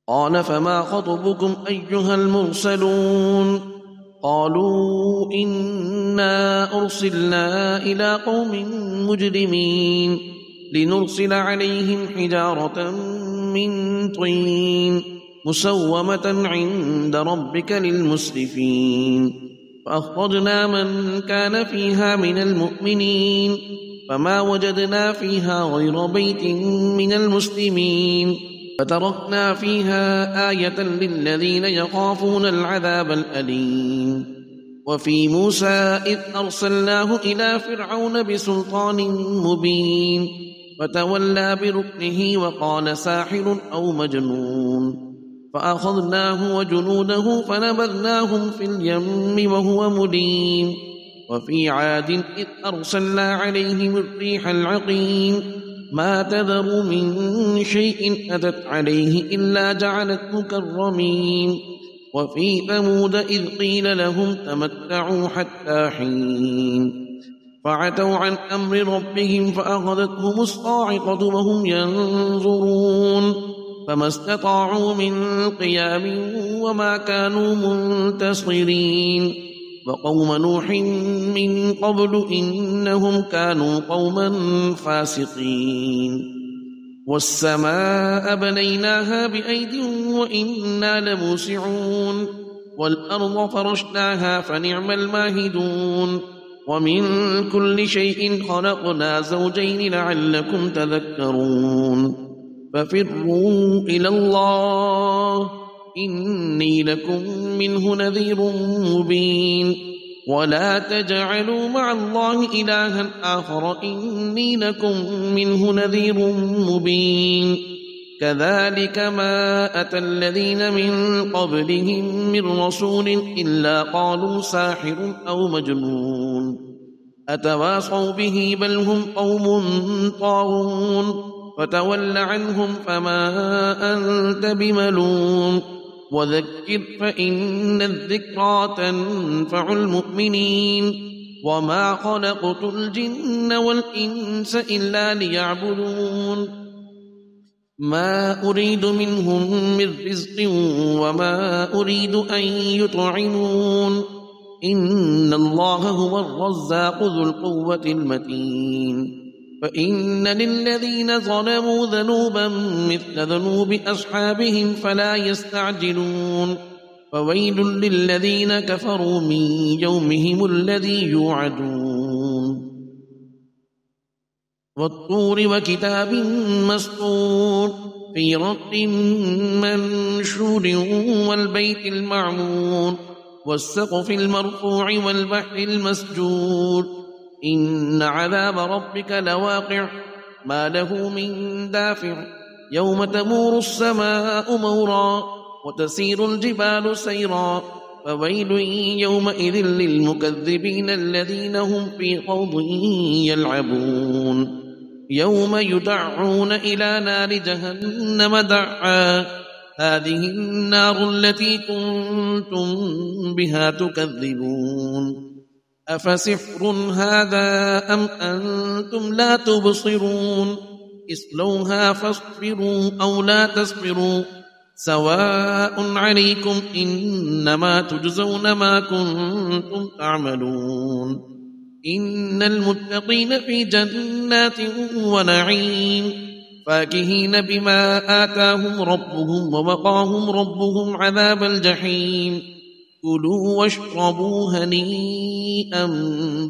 قال فما خطبكم أيها المرسلون قالوا إنا أرسلنا إلى قوم مجرمين لنرسل عليهم حجارة من طين مسومة عند ربك للمسرفين فأخرجنا من كان فيها من المؤمنين فما وجدنا فيها غير بيت من المسلمين فتركنا فيها آية للذين يخافون العذاب الأليم. وفي موسى إذ أرسلناه إلى فرعون بسلطان مبين فتولى بركنه وقال ساحر أو مجنون فأخذناه وجنوده فنبذناهم في اليم وهو مليم. وفي عاد إذ أرسلنا عليهم الريح العقيم ما تذر من شيء أتت عليه إلا جعلته كالرميم. وفي ثمود إذ قيل لهم تمتعوا حتى حين فعتوا عن أمر ربهم فأخذتهم الصاعقة وهم ينظرون فما استطاعوا من قيام وما كانوا منتصرين. وقوم نوح من قبل إنهم كانوا قوما فاسقين. والسماء بنيناها بأيد وإنا لموسعون والأرض فرشناها فنعم الماهدون ومن كل شيء خلقنا زوجين لعلكم تذكرون. ففروا إلى الله إني لكم منه نذير مبين ولا تجعلوا مع الله إلها آخر إني لكم منه نذير مبين. كذلك ما أتى الذين من قبلهم من رسول إلا قالوا ساحر أو مجنون أتواصوا به بل هم قوم طاغون فتول عنهم فما أنت بملوم وذكر فإن الذكرى تنفع المؤمنين. وما خلقت الجن والإنس إلا ليعبدون ما أريد منهم من رزق وما أريد أن يطعمون إن الله هو الرزاق ذو القوة المتين. فإن للذين ظلموا ذنوبا مثل ذنوب أصحابهم فلا يستعجلون فويل للذين كفروا من يومهم الذي يوعدون. والطور وكتاب مسطور في رق منشور والبيت المعمور والسقف المرفوع والبحر المسجور إن عذاب ربك لواقع ما له من دافع يوم تمور السماء مورا وتسير الجبال سيرا فويل يومئذ للمكذبين الذين هم في خوض يلعبون. يوم يدعون إلى نار جهنم دعا هذه النار التي كنتم بها تكذبون أفسحر هذا أم أنتم لا تبصرون اصلوها فاصبروا أو لا تصبروا سواء عليكم إنما تجزون ما كنتم تعملون. إن المتقين في جنات ونعيم فاكهين بما آتاهم ربهم ووقاهم ربهم عذاب الجحيم كلوا واشربوا هنيئا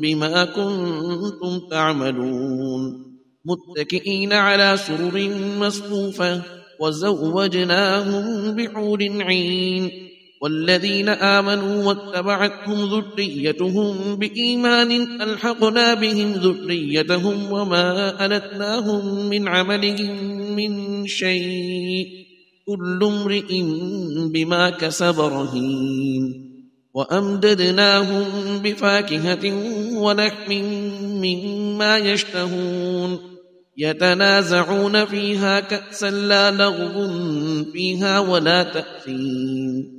بما كنتم تعملون متكئين على سرر مصفوفة وزوجناهم بحور عين. والذين آمنوا واتبعتهم ذريتهم بإيمان ألحقنا بهم ذريتهم وما ألتناهم من عملهم من شيء كل امرئ بما كسب رهين. وأمددناهم بفاكهة ولحم مما يشتهون يتنازعون فيها كأسا لا لغو فيها ولا تأثيم.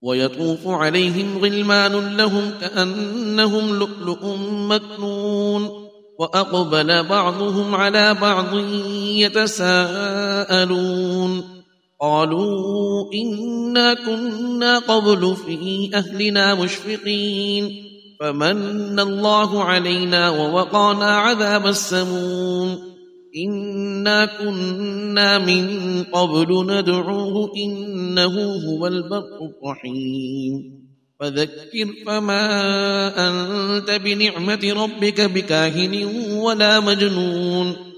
ويطوف عليهم غلمان لهم كأنهم لؤلؤ مكنون وأقبل بعضهم على بعض يتساءلون قالوا إنا كنا قبل في أهلنا مشفقين فمن الله علينا ووقانا عذاب السموم إنا كنا من قبل ندعوه إنه هو البر الرحيم فذكر فما أنت بنعمة ربك بكاهن ولا مجنون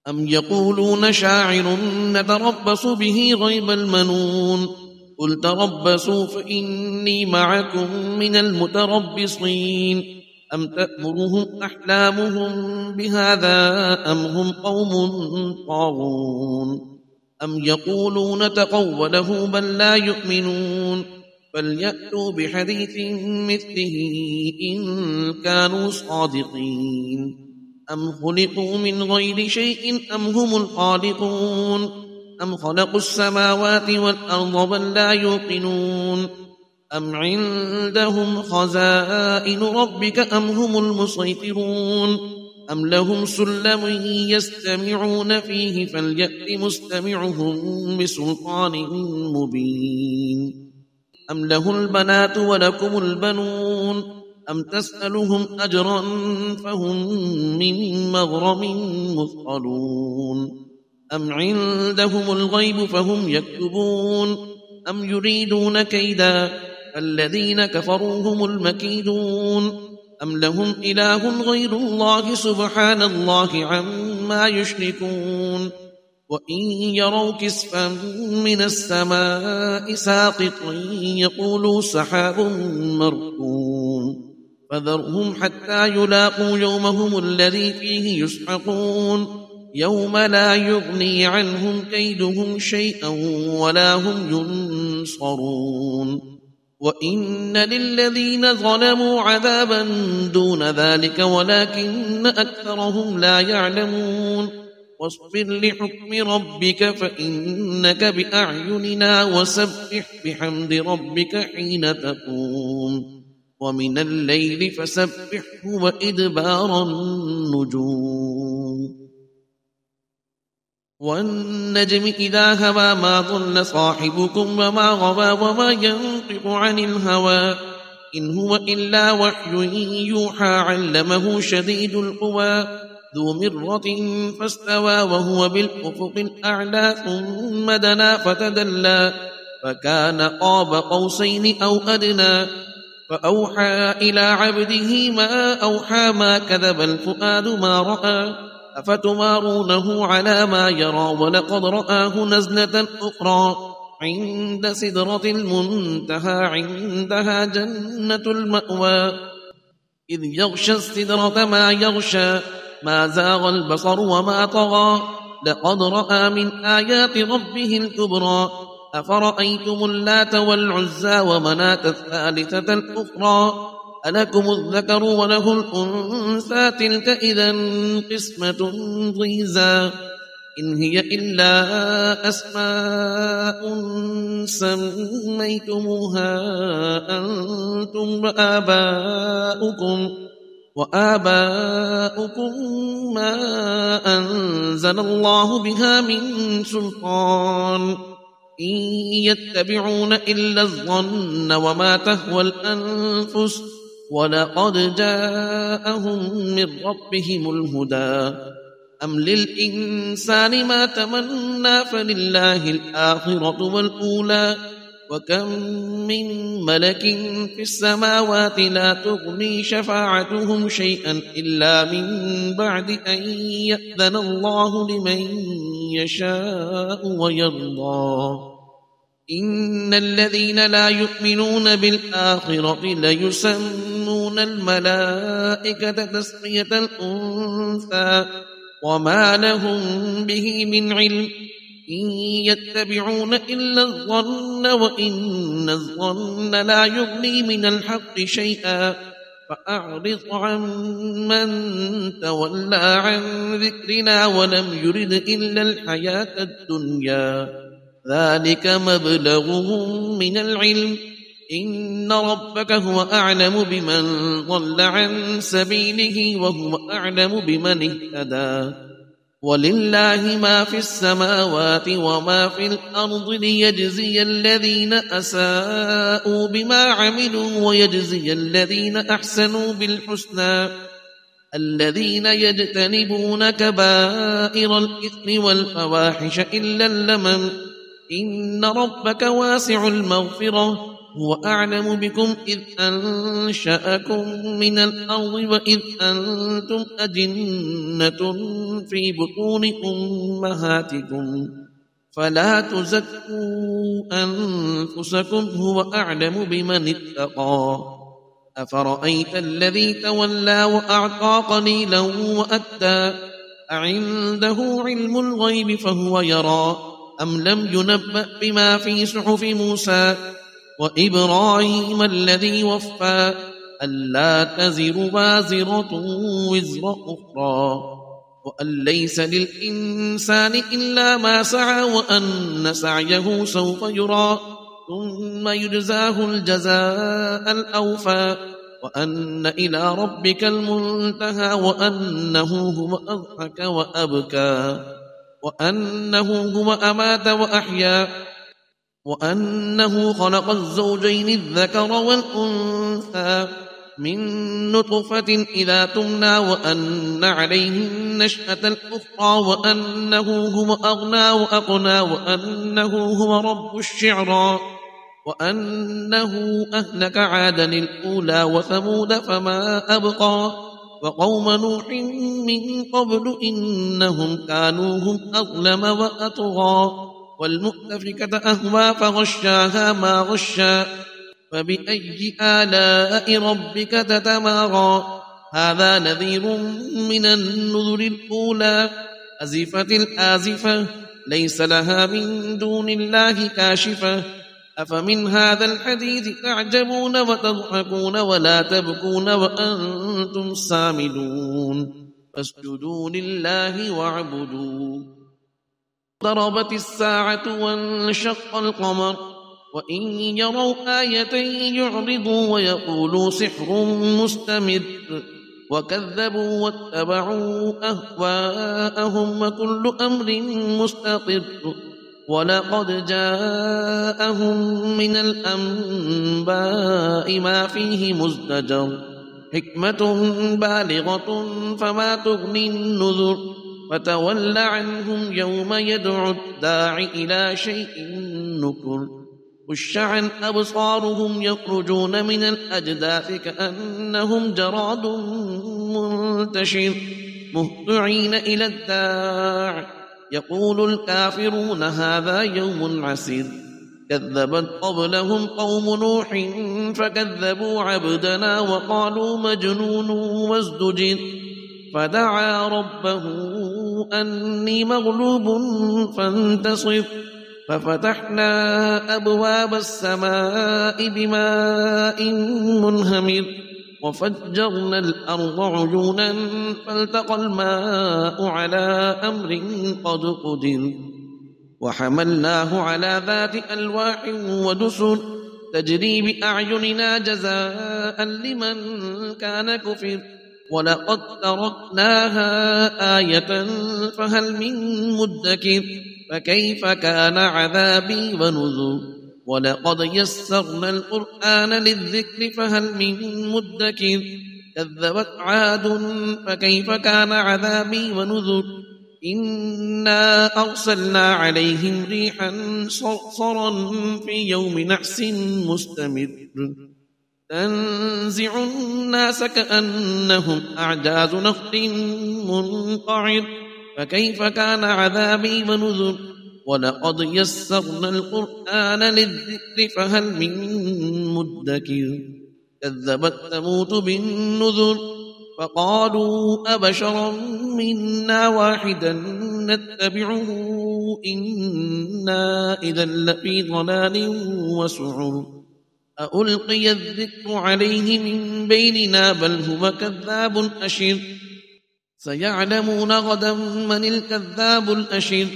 أم يقولون شاعر نتربص به ريب المنون قل تربصوا فإني معكم من المتربصين أم تأمرهم أحلامهم بهذا أم هم قوم طاغون أم يقولون تقوله بل لا يؤمنون فليأتوا بحديث مثله إن كانوا صادقين أم خلقوا من غير شيء أم هم الخالقون أم خلقوا السماوات والأرض بل لا يوقنون أم عندهم خزائن ربك أم هم المسيطرون أم لهم سلم يستمعون فيه فليأت مستمعهم بسلطان مبين أم له البنات ولكم البنون أم تسألهم أجرا فهم من مغرم مثقلون أم عندهم الغيب فهم يكتبون أم يريدون كيدا الذين كفروا هم المكيدون أم لهم إله غير الله سبحان الله عما يشركون وإن يروا كسفا من السماء ساقطا يقولوا سحاب مركوم فذرهم حتى يلاقوا يومهم الذي فيه يسحقون يوم لا يغني عنهم كيدهم شيئا ولا هم ينصرون وإن للذين ظلموا عذابا دون ذلك ولكن أكثرهم لا يعلمون واصبر لحكم ربك فإنك بأعيننا وسبح بحمد ربك حين تقوم ومن الليل فسبحه وإدبار النجوم والنجم إذا هوى ما ضل صاحبكم وما غوى وما ينطق عن الهوى إن هو إلا وحي يوحى علمه شديد القوى ذو مرة فاستوى وهو بالأفق الأعلى ثم دنا فتدلى فكان قاب قوسين أو أدنى فأوحى إلى عبده ما أوحى ما كذب الفؤاد ما رأى أفتمارونه على ما يرى ولقد رآه نزلة أخرى عند سدرة المنتهى عندها جنة المأوى إذ يغشى السدرة ما يغشى ما زاغ البصر وما طغى لقد رأى من آيات ربه الكبرى أفرأيتم اللات والعزى ومناة الثالثة الأخرى ألكم الذكر وله الأنثى تلك إذا قسمة ضيزى إن هي إلا أسماء سميتموها أنتم وآباؤكم ما أنزل الله بها من سلطان إن يتبعون إلا الظن وما تهوى الأنفس ولقد جاءهم من ربهم الهدى أم للإنسان ما تمنى فلله الآخرة والأولى وكم من ملك في السماوات لا تغني شفاعتهم شيئا إلا من بعد أن يأذن الله لمن يشاء ويرضى إن الذين لا يؤمنون بالآخرة ليسمون الملائكة تسمية الأنثى وما لهم به من علم إن يتبعون إلا الظن وإن الظن لا يغني من الحق شيئا فأعرض عن من تولى عن ذكرنا ولم يرد إلا الحياة الدنيا ذلك مبلغهم من العلم إن ربك هو أعلم بمن ضل عن سبيله وهو أعلم بمن اهتدى ولله ما في السماوات وما في الأرض ليجزي الذين أساءوا بما عملوا ويجزي الذين أحسنوا بالحسنى الذين يجتنبون كبائر الإثم والفواحش إلا اللمم إن ربك واسع المغفرة هو أعلم بكم إذ أنشأكم من الأرض وإذ أنتم أجنة في بطون أمهاتكم فلا تزكوا أنفسكم هو أعلم بمن اتقى أفرأيت الذي تولى وأعطى قليلا وأتى أعنده علم الغيب فهو يرى أم لم ينبأ بما في صحف موسى وإبراهيم الذي وفى ألا تزر وازرة وزر أخرى وأن ليس للإنسان إلا ما سعى وأن سعيه سوف يرى ثم يجزاه الجزاء الأوفى وأن إلى ربك المنتهى وأنه هو أضحك وأبكى وأنه هو أمات وأحيا وأنه خلق الزوجين الذكر والأنثى من نطفة إذا تمنى وأن عليه النشأة الأخرى وأنه هو أغنى وأقنى وأنه هو رب الشعرى وأنه أهلك عادا الأولى وثمود فما أبقى وقوم نوح من قبل إنهم كانوا هم أظلم وأطغى والمؤتفكة أهوى فغشاها ما غشا فبأي آلاء ربك تتمارى هذا نذير من النذر الأولى أزفت الآزفة ليس لها من دون الله كاشفة أفمن هذا الحديث تعجبون وتضحكون ولا تبكون وأنتم سامدون فاسجدوا لله واعبدوا ضربت الساعة وانشق القمر وإن يروا آية يعرضوا ويقولوا سحر مستمر وكذبوا واتبعوا أهواءهم وكل أمر مستقر ولقد جاءهم من الأنباء ما فيه مزدجر حكمة بالغة فما تغني النذر فتول عنهم يوم يدعو الداع إلى شيء نكر خش عن أبصارهم يخرجون من الأجداث كأنهم جراد منتشر مهطعين إلى الداع يقول الكافرون هذا يوم عسير كذبت قبلهم قوم نوح فكذبوا عبدنا وقالوا مجنون وازدجر فدعا ربه أني مغلوب فانتصر ففتحنا أبواب السماء بماء منهمر وفجرنا الأرض عيونا فالتقى الماء على أمر قد قدر وحملناه على ذات ألواح ودسر تجري بأعيننا جزاء لمن كان كفر ولقد تركناها آية فهل من مدكر فكيف كان عذابي ونذر ولقد يسرنا القرآن للذكر فهل من مدكر كذبت عاد فكيف كان عذابي ونذر إنا أرسلنا عليهم ريحا صرصرا في يوم نحس مستمر تنزع الناس كأنهم أعجاز نخل منقعر فكيف كان عذابي ونذر ولقد يسرنا القرآن للذكر فهل من مدكر كذبت ثمود بالنذر فقالوا أبشرا منا واحدا نتبعه إنا إذا لفي ضلال وسعر ألقي الذكر عليه من بيننا بل هو كذاب أشر سيعلمون غدا من الكذاب الأشر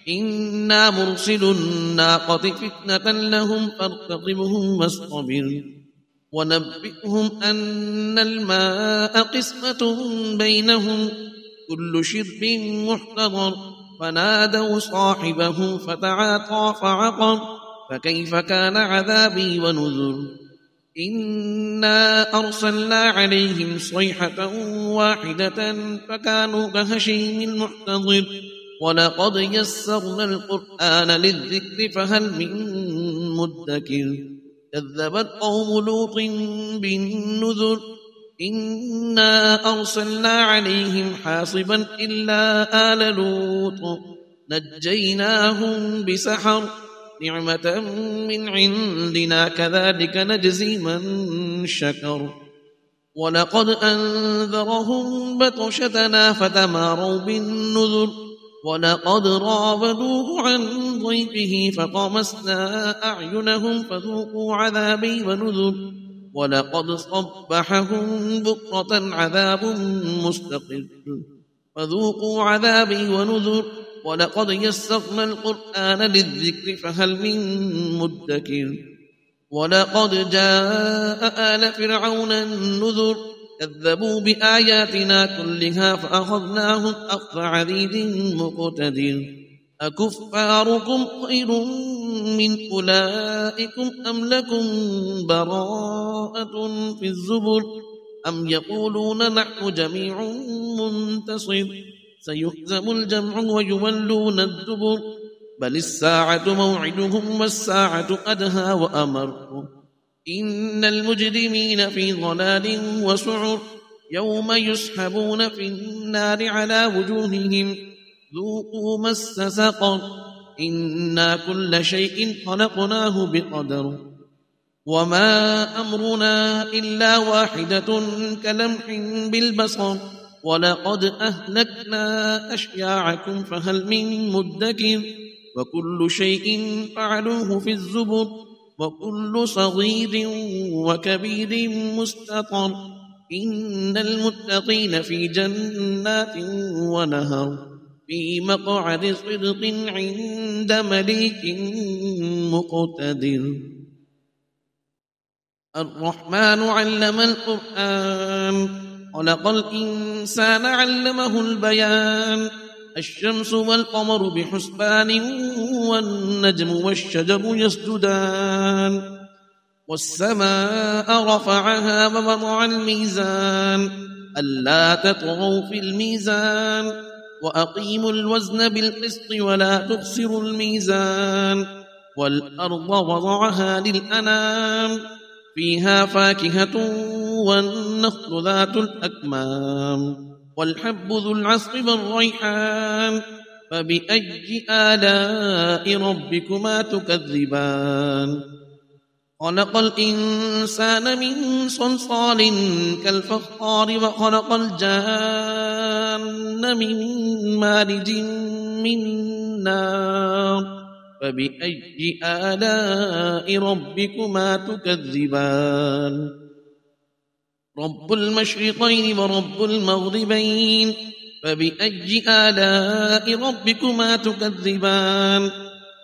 إنا مرسل الناقة فتنة لهم فارتقبهم واصطبر ونبئهم أن الماء قسمة بينهم كل شرب محتضر فنادوا صاحبه فتعاطى فعقر فكيف كان عذابي ونذر إنا أرسلنا عليهم صيحة واحدة فكانوا كهشيم المحتضر ولقد يسرنا القرآن للذكر فهل من مدكر كذبت قوم لوط بالنذر إنا أرسلنا عليهم حاصبا إلا آل لوط نجيناهم بسحر نعمة من عندنا كذلك نجزي من شكر ولقد أنذرهم بطشتنا فتماروا بالنذر ولقد راودوه عن ضيفه فطمسنا أعينهم فذوقوا عذابي ونذر ولقد صبحهم بكرة عذاب مستقر فذوقوا عذابي ونذر ولقد يسرنا القرآن للذكر فهل من مدكر ولقد جاء آل فرعون النذر كذبوا بآياتنا كلها فأخذناهم أخذ عزيز مقتدر أكفاركم خير من أولئكم أم لكم براءة في الزبر أم يقولون نحن جميع منتصر سيهزم الجمع ويولون الدبر بل الساعة موعدهم والساعة أدهى وأمر إن المجرمين في ضلال وسعر يوم يسحبون في النار على وجوههم ذوقوا مس سقر إنا كل شيء خلقناه بقدر وما أمرنا إلا واحدة كلمح بالبصر ولقد أهلكنا أشياعكم فهل من مدكر وكل شيء فعلوه في الزبر وكل صغير وكبير مستطر إن المتقين في جنات ونهر في مقعد صدق عند مليك مقتدر الرحمن علم القرآن خلق الإنسان علمه البيان الشمس والقمر بحسبان والنجم والشجر يسجدان والسماء رفعها ووضع الميزان ألا تطغوا في الميزان وأقيموا الوزن بالقسط ولا تخسروا الميزان والأرض وضعها للأنام فيها فاكهة والنخل ذات الأكمام والحب ذو العصف والريحان فبأي آلاء ربكما تكذبان خلق الإنسان من صلصال كالفخار وخلق الجان من مارج من نار فبأي آلاء ربكما تكذبان رب المشرقين ورب المغربين فبأي آلاء ربكما تكذبان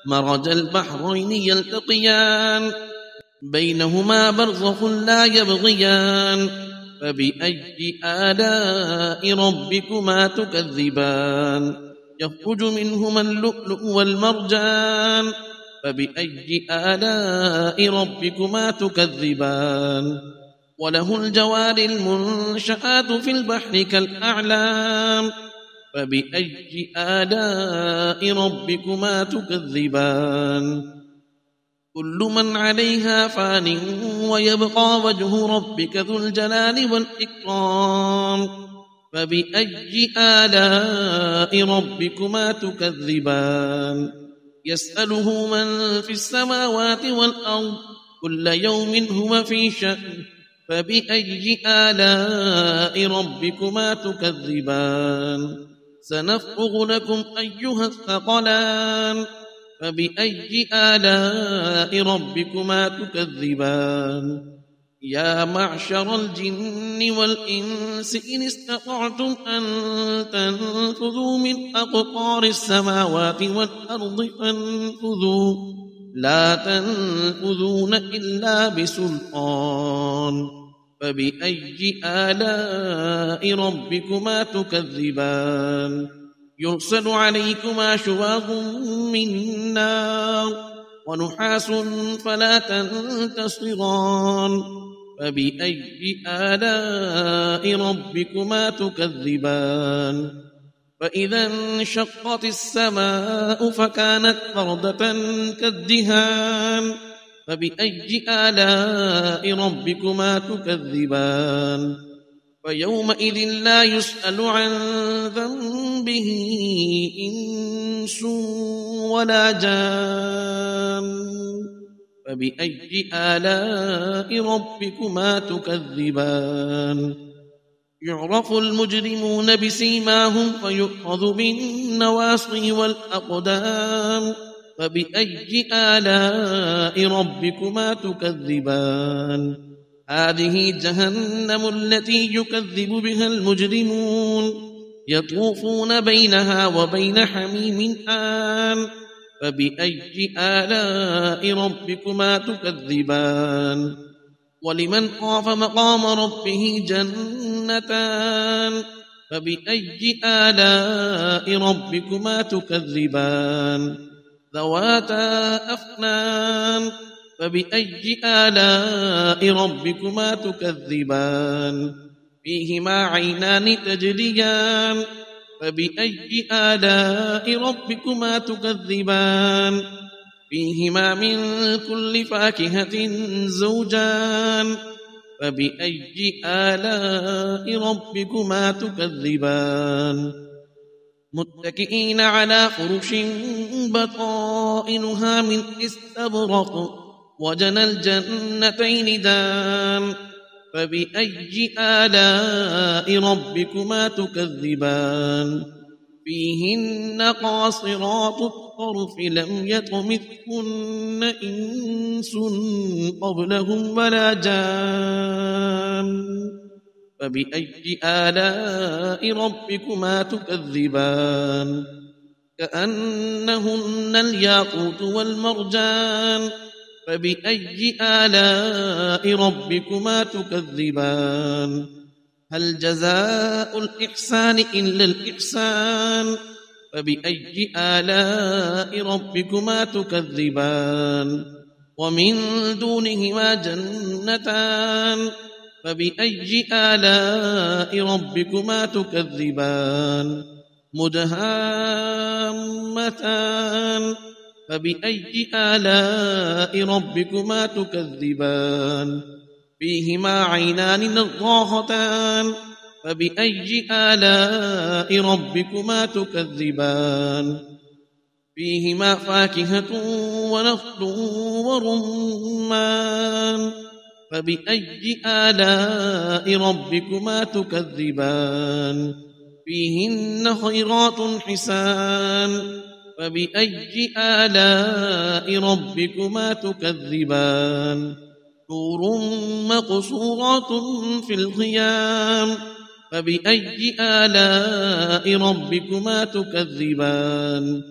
مرج البحرين يلتقيان بينهما برزخ لا يبغيان فبأي آلاء ربكما تكذبان يخرج منهما اللؤلؤ والمرجان فبأي آلاء ربكما تكذبان وله الجوار المنشآت في البحر كالأعلام فبأي آلاء ربكما تكذبان كل من عليها فان ويبقى وجه ربك ذو الجلال والإكرام فبأي آلاء ربكما تكذبان يسأله من في السماوات والأرض كل يوم هو في شأن فبأي آلاء ربكما تكذبان سنفرغ لكم أيها الثقلان فبأي آلاء ربكما تكذبان يا معشر الجن والإنس إن استطعتم أن تنفذوا من أقطار السماوات والأرض فانفذوا لا تنفذون إلا بسلطان فبأي آلاء ربكما تكذبان يرسل عليكما شواظ من نار ونحاس فلا تنتصران فبأي آلاء ربكما تكذبان فإذا انشقت السماء فكانت وردة كالدهان فبأي آلاء ربكما تكذبان فيومئذ لا يسأل عن ذنبه إنس ولا جان فبأي آلاء ربكما تكذبان يعرف المجرمون بسيماهم فيؤخذ بالنواصي والأقدام فبأي آلاء ربكما تكذبان هذه جهنم التي يكذب بها المجرمون يطوفون بينها وبين حميم آن فبأي آلاء ربكما تكذبان ولمن خاف مقام ربه جنتان فبأي آلاء ربكما تكذبان ذواتا أفنان فبأي آلاء ربكما تكذبان فيهما عينان تجريان فبأي آلاء ربكما تكذبان فيهما من كل فاكهة زوجان فبأي آلاء ربكما تكذبان متكئين على فرش بطائنها من استبرق وجنى الجنتين دان فبأي آلاء ربكما تكذبان فيهن قاصرات الطرف لم يطمثهن إنس قبلهم ولا جان فبأي آلاء ربكما تكذبان كأنهن الياقوت والمرجان فبأي آلاء ربكما تكذبان هل جزاء الإحسان إلا الإحسان فبأي آلاء ربكما تكذبان ومن دونهما جنتان فبأي آلاء ربكما تكذبان مدهامتان فبأي آلاء ربكما تكذبان فيهما عينان نضاختان فبأي آلاء ربكما تكذبان فيهما فاكهة ونخل ورمان فبأي آلاء ربكما تكذبان فيهن خيرات حسان فبأي آلاء ربكما تكذبان حور مقصورات في الخيام فبأي آلاء ربكما تكذبان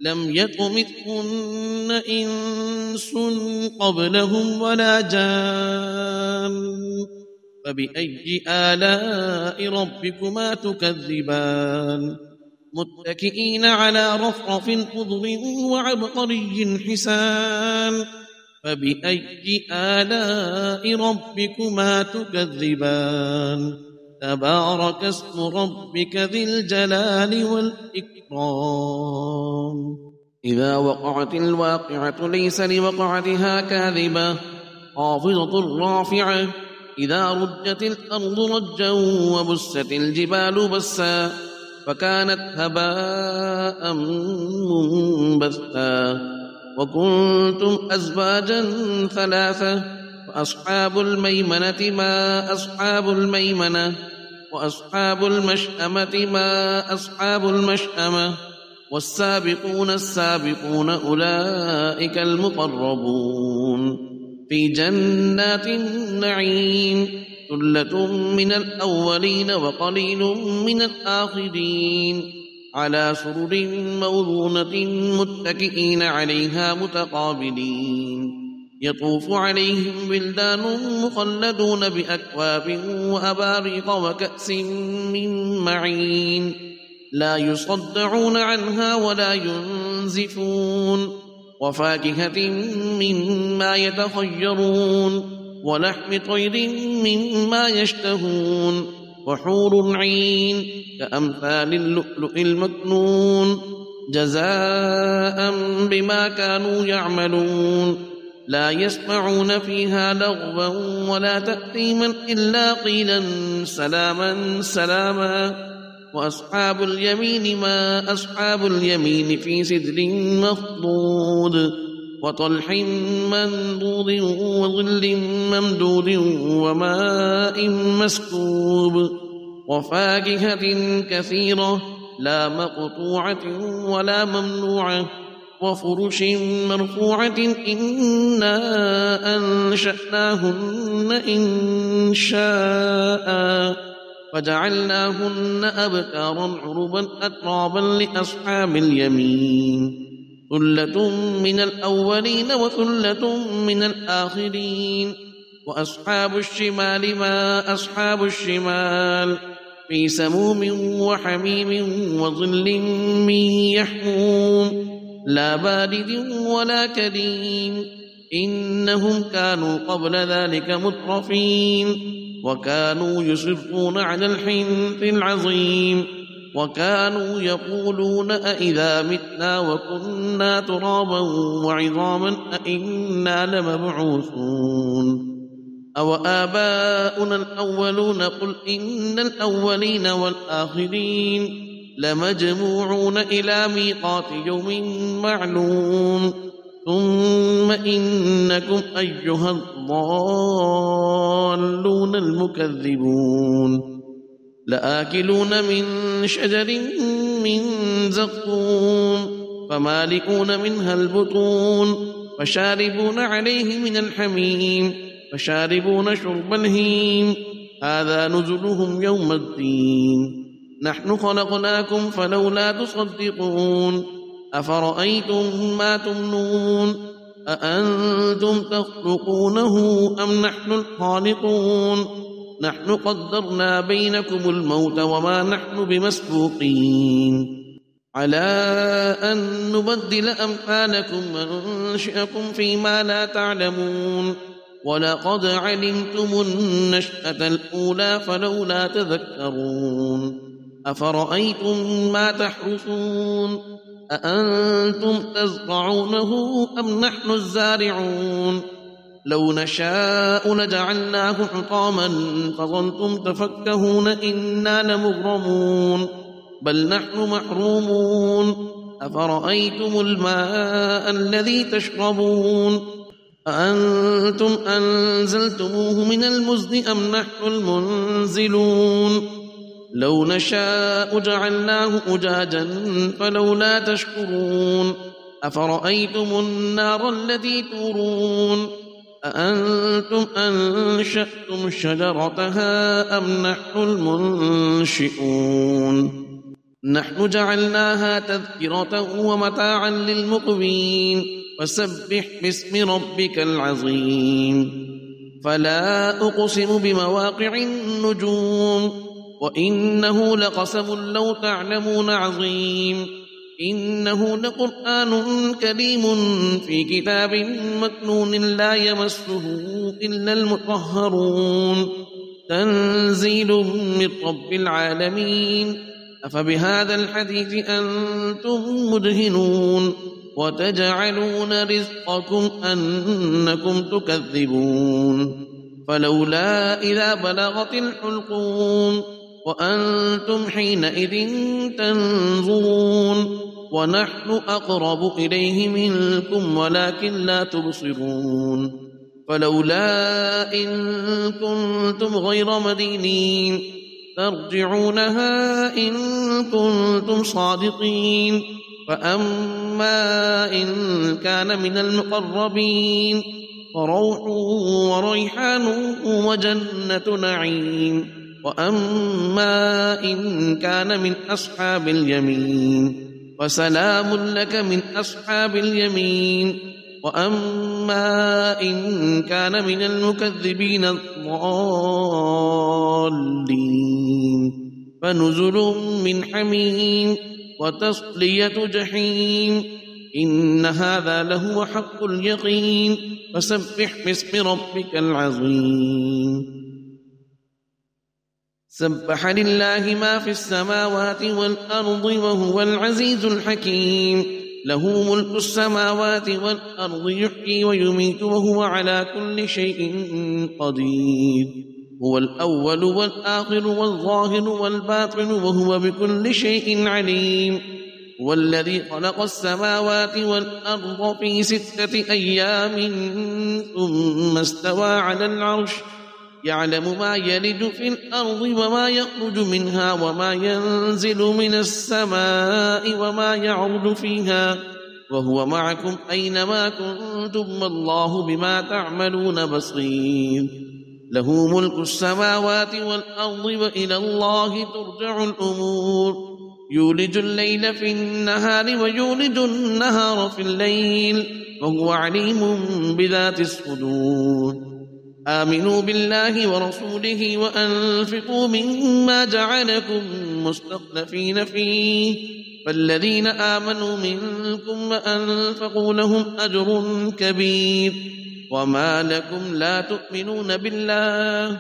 لم يطمثهن إنس قبلهم ولا جان فبأي آلاء ربكما تكذبان متكئين على رفرف خضر وعبقري حسان فبأي آلاء ربكما تكذبان تبارك اسم ربك ذي الجلال والإكرام إذا وقعت الواقعة ليس لوقعتها كاذبة خافضة رافعة إذا رجت الأرض رجا وبست الجبال بسا فكانت هباء منبثا وكنتم أزواجا ثلاثة فأصحاب الميمنة ما أصحاب الميمنة وأصحاب المشأمة ما أصحاب المشأمة والسابقون السابقون أولئك المقربون في جنات النعيم ثلة من الأولين وقليل من الآخرين على سرر موضونة متكئين عليها متقابلين يطوف عليهم ولدان مخلدون بأكواب وأباريق وكأس من معين لا يصدعون عنها ولا ينزفون وفاكهة مما يتخيرون ولحم طير مما يشتهون وحور عين كأمثال اللؤلؤ المكنون جزاء بما كانوا يعملون لا يسمعون فيها لغوا ولا تأثيما إلا قيلا سلاما سلاما وأصحاب اليمين ما أصحاب اليمين في سدر مخضود وطلح منضود وظل ممدود وماء مسكوب وفاكهة كثيرة لا مقطوعة ولا ممنوعة وفرش مرفوعة إنا أنشأناهن إنشاء فجعلناهن أبكارا عربا أترابا لأصحاب اليمين ثلة من الأولين وثلة من الآخرين وأصحاب الشمال ما أصحاب الشمال في سموم وحميم وظل من يحموم لا بارد ولا كريم إنهم كانوا قبل ذلك مترفين وكانوا يصرون على الحنث العظيم وكانوا يقولون أئذا متنا وكنا ترابا وعظاما أئنا لمبعوثون أو آباؤنا الأولون قل إن الأولين والآخرين لمجموعون إلى ميقات يوم معلوم ثم إنكم أيها الضالون المكذبون لآكلون من شجر من زقوم فمالئون منها البطون فشاربون عليه من الحميم فشاربون شرب الهيم هذا نزلهم يوم الدين نحن خلقناكم فلولا تصدقون أفرأيتم ما تمنون أأنتم تخلقونه أم نحن الخالقون نحن قدرنا بينكم الموت وما نحن بمسبوقين على أن نبدل أمثالكم وننشئكم فيما لا تعلمون ولقد علمتم النشأة الأولى فلولا تذكرون أفرأيتم ما تحرثون أأنتم تزرعونه أم نحن الزارعون لو نشاء لجعلناه حطاما فظلتم تفكهون إنا لمغرمون بل نحن محرومون أفرأيتم الماء الذي تشربون أأنتم أنزلتموه من المزن أم نحن المنزلون لو نشاء جعلناه أجاجا فلولا تشكرون أفرأيتم النار التي تورون أأنتم أنشأتم شجرتها أم نحن المنشئون نحن جعلناها تذكرة ومتاعا للمقوين فسبح باسم ربك العظيم فلا أقسم بمواقع النجوم وإنه لقسم لو تعلمون عظيم إنه لقرآن كريم في كتاب مكنون لا يمسه إلا المطهرون تنزيل من رب العالمين أفبهذا الحديث أنتم مدهنون وتجعلون رزقكم أنكم تكذبون فلولا إذا بلغت الحلقوم وأنتم حينئذ تنظرون ونحن أقرب إليه منكم ولكن لا تبصرون فلولا إن كنتم غير مدينين ترجعونها إن كنتم صادقين فأما إن كان من المقربين فروح وريحان وجنة نعيم وأما إن كان من أصحاب اليمين فسلام لك من أصحاب اليمين وأما إن كان من المكذبين الضالين فنزل من حميم وتصلية جحيم إن هذا لهو حق اليقين فسبح باسم ربك العظيم سبح لله ما في السماوات والأرض وهو العزيز الحكيم له ملك السماوات والأرض يحيي ويميت وهو على كل شيء قدير هو الأول والآخر والظاهر والباطن وهو بكل شيء عليم هو الذي خلق السماوات والأرض في 6 أيام ثم استوى على العرش يعلم ما يلج في الأرض وما يخرج منها وما ينزل من السماء وما يعرج فيها وهو معكم أينما كنتم والله بما تعملون بصير له ملك السماوات والأرض وإلى الله ترجع الأمور يولج الليل في النهار ويولج النهار في الليل وهو عليم بذات الصدور آمنوا بالله ورسوله وأنفقوا مما جعلكم مستخلفين فيه فالذين آمنوا منكم وأنفقوا لهم أجر كبير وما لكم لا تؤمنون بالله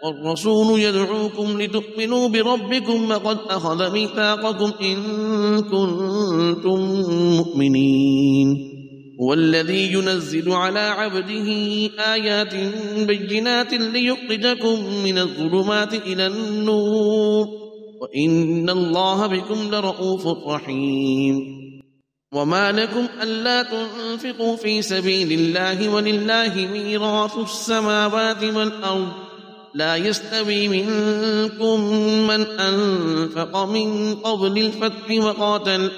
والرسول يدعوكم لتؤمنوا بربكم وقد أخذ ميثاقكم إن كنتم مؤمنين هو الذي ينزل على عبده آيات بينات ليخرجكم من الظلمات إلى النور وإن الله بكم لرؤوف رحيم وما لكم ألا تنفقوا في سبيل الله ولله ميراث السماوات والأرض لا يستوي منكم من أنفق من قبل الفتح وقاتل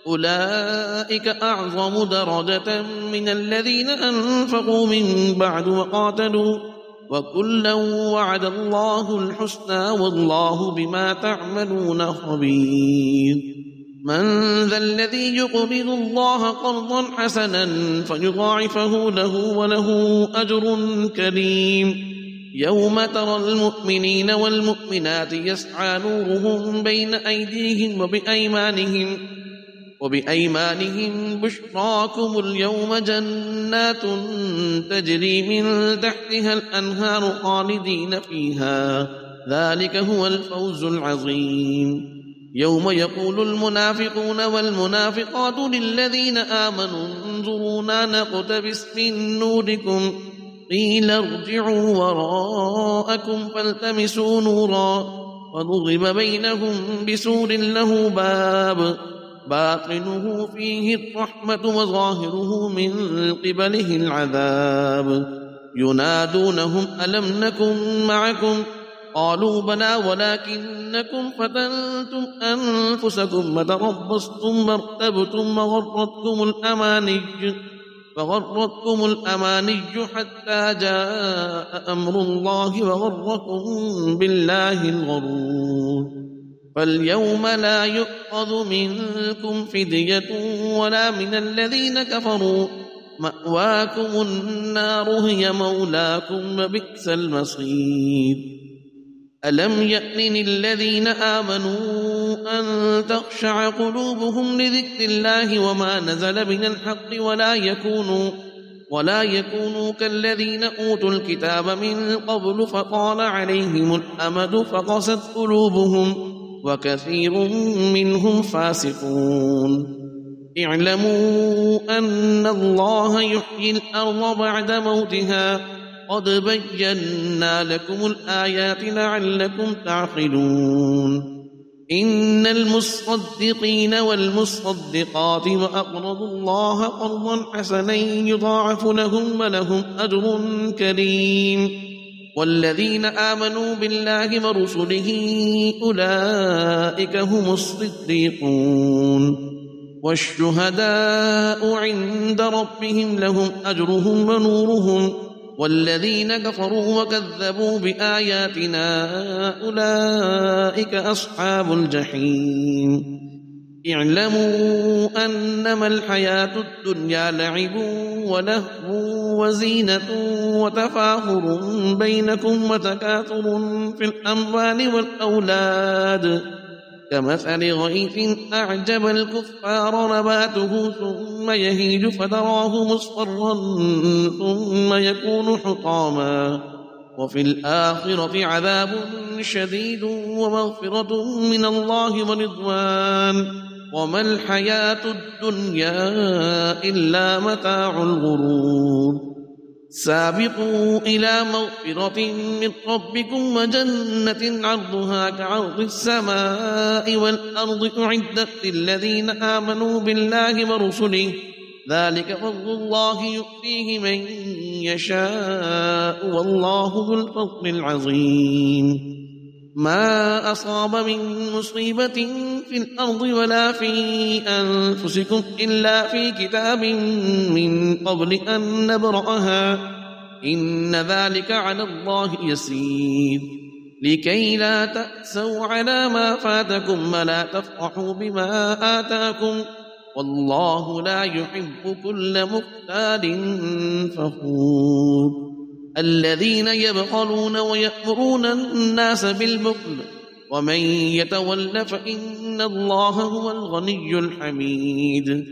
أولئك أعظم درجة من الذين أنفقوا من بعد وقاتلوا وكلا وعد الله الحسنى والله بما تعملون خبير من ذا الذي يقرض الله قرضا حسنا فيضاعفه له وله أجر كريم يوم ترى المؤمنين والمؤمنات يسعى نورهم بين أيديهم وبأيمانهم بشراكم اليوم جنات تجري من تحتها الأنهار خالدين فيها ذلك هو الفوز العظيم يوم يقول المنافقون والمنافقات للذين آمنوا انظرونا نقتبس من نوركم قيل ارجعوا وراءكم فالتمسوا نورا وضرب بينهم بسور له باب باطنه فيه الرحمة وظاهره من قبله العذاب ينادونهم ألم نكن معكم قالوا بلى ولكنكم فتنتم أنفسكم وتربصتم وارتبتم وغرتكم الأماني حتى جاء أمر الله وغركم بالله الغرور فاليوم لا يؤخذ منكم فدية ولا من الذين كفروا مأواكم النار هي مولاكم وبئس المصير ألم يأن الذين آمنوا أن تخشع قلوبهم لذكر الله وما نزل من الحق ولا يكونوا كالذين أوتوا الكتاب من قبل فطال عليهم الأمد فقست قلوبهم وكثير منهم فاسقون اعلموا أن الله يحيي الأرض بعد موتها قد بينا لكم الآيات لعلكم تعقلون إن المصدقين والمصدقات وأقرضوا الله قرضا حسنا يضاعف لهم ولهم أجر كريم والذين آمنوا بالله ورسله أولئك هم الصديقون والشهداء عند ربهم لهم أجرهم ونورهم والذين كفروا وكذبوا بآياتنا أولئك أصحاب الجحيم اعلموا أنما الحياة الدنيا لعب ولهو وزينة وتفاخر بينكم وتكاثر في الأموال والأولاد كمثل غيث أعجب الكفار نباته ثم يهيج فتراه مصفرا ثم يكون حطاما وفي الآخرة عذاب شديد ومغفرة من الله ورضوان وما الحياة الدنيا إلا متاع الغرور سابقوا إلى مغفرة من ربكم وجنة عرضها كعرض السماء والأرض أعدت للذين آمنوا بالله ورسله ذلك فضل الله يؤتيه من يشاء والله ذو الفضل العظيم ما أصاب من مصيبة في الأرض ولا في أنفسكم إلا في كتاب من قبل أن نبرأها إن ذلك على الله يسير لكي لا تأسوا على ما فاتكم ولا تفرحوا بما آتاكم والله لا يحب كل مختال فخور الذين يبخلون ويأمرون الناس بالبخل ومن يتول فإن الله هو الغني الحميد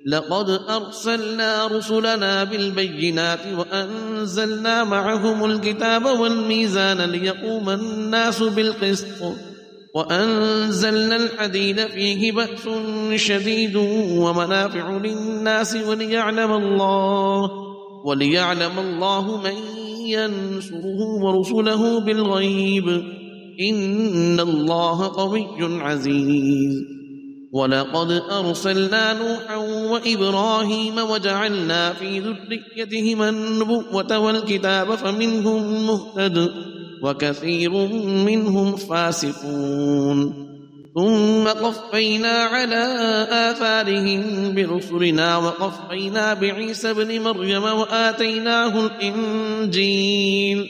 لقد أرسلنا رسلنا بالبينات وأنزلنا معهم الكتاب والميزان ليقوم الناس بالقسط وأنزلنا الحديد فيه بأس شديد ومنافع للناس وليعلم الله من ينصره ورسله بالغيب إن الله قوي عزيز ولقد أرسلنا نوحا وإبراهيم وجعلنا في ذريتهما النبوة والكتاب فمنهم مهتد وكثير منهم فاسقون ثم قفينا على آثارهم برسلنا وقفينا بعيسى ابن مريم وآتيناه الإنجيل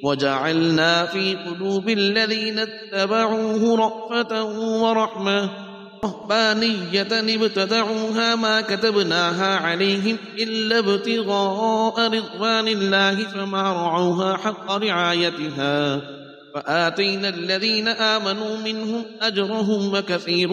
وجعلنا في قلوب الذين اتبعوه رأفة ورحمة رهبانية ابتدعوها ما كتبناها عليهم إلا ابتغاء رضوان الله فما رعوها حق رعايتها فآتينا الذين آمنوا منهم أجرهم وكثير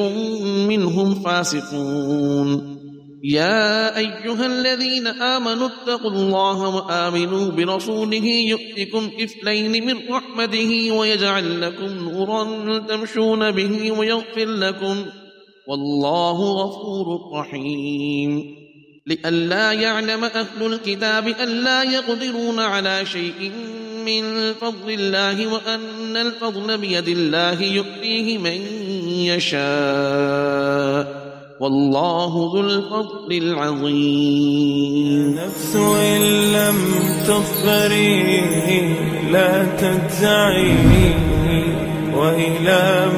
منهم فاسقون يا أيها الذين آمنوا اتقوا الله وآمنوا برسوله يؤتكم كفلين من رحمته ويجعل لكم نورا تمشون به ويغفر لكم والله غفور رحيم لئلا يعلم أهل الكتاب ألا يقدرون على شيء من فضل الله وأن الفضل بيد الله يؤتيه من يشاء والله ذو الفضل العظيم نفس إن لم تظفري لا تجزعي وإلى